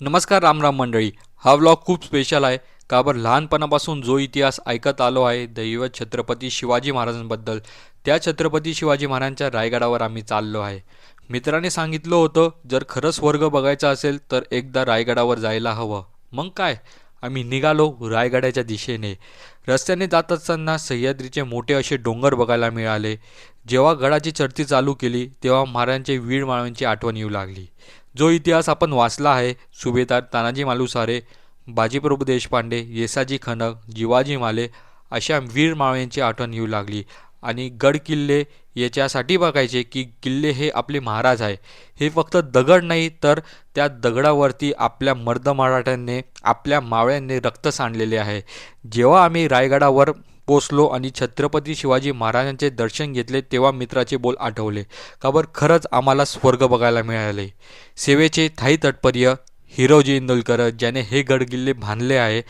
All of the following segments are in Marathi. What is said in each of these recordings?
नमस्कार रामराम मंडळी. हा व्लॉग खूप स्पेशल आहे. का बरं, लहानपणापासून जो इतिहास ऐकत आलो आहे दैवत छत्रपती शिवाजी महाराजांबद्दल, त्या छत्रपती शिवाजी महाराजांच्या रायगडावर आम्ही चाललो आहे. मित्राने सांगितलं होतं, जर खरं स्वर्ग बघायचा असेल तर एकदा रायगडावर जायला हवं. मग काय, आम्ही निघालो रायगडाच्या दिशेने. रस्त्याने जात असताना सह्याद्रीचे मोठे असे डोंगर बघायला मिळाले. जेव्हा गडाची चढती चालू केली तेव्हा महाराजांचे वीर मावळ्यांची आठवण येऊ लागली. जो इतिहास आपण वाचला आहे, सुभेदार तानाजी मालुसरे, बाजीप्रभू देशपांडे, येसाजी खणक, जिवाजी माले अशा वीर मावळ्यांची आठवण येऊ लागली. आणि गड किल्ले याच्यासाठी बघायचे की किल्ले हे आपले महाराज आहे. हे फक्त दगड नाही, तर त्या दगडावरती आपल्या मर्द मराठ्यांनी, आपल्या मावळ्यांनी रक्त सांडलेले आहे. जेव्हा आम्ही रायगडावर पोचलो आणि छत्रपती शिवाजी महाराजांचे दर्शन घेतले तेव्हा मित्राचे बोल आठवले. का बरं, खरंच आम्हाला स्वर्ग बघायला मिळाले. सेवेचे थाई तत्पर्य हिरोजी इंदुलकर ज्याने हे गडकिल्ले बांधले आहे.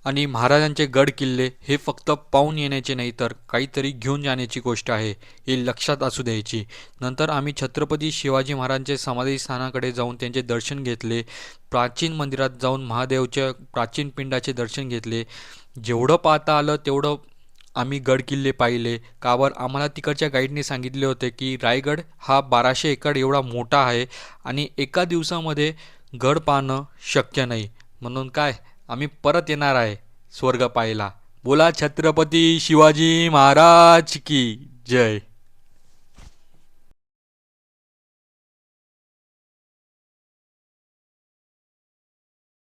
आणि महाराजांचे गड किल्ले हे फक्त पाहून येण्याचे नाही, तर काहीतरी घेऊन जाण्याची गोष्ट आहे, हे लक्षात असू द्यायची. नंतर आम्ही छत्रपती शिवाजी महाराजांचे समाधीस्थानाकडे जाऊन त्यांचे दर्शन घेतले. प्राचीन मंदिरात जाऊन महादेवच्या प्राचीन पिंडाचे दर्शन घेतले. जेवढं पाहता आलं तेवढं आम्ही गड किल्ले पाहिले. कावर आम्हाला तिकडच्या गाईडने सांगितले होते की रायगड हा 1200 एकर एवढा मोठा आहे आणि एका दिवसामध्ये गड पाहणं शक्य नाही. म्हणून काय, आम्ही परत येणार आहे स्वर्ग पाहायला. बोला छत्रपती शिवाजी महाराज की जय.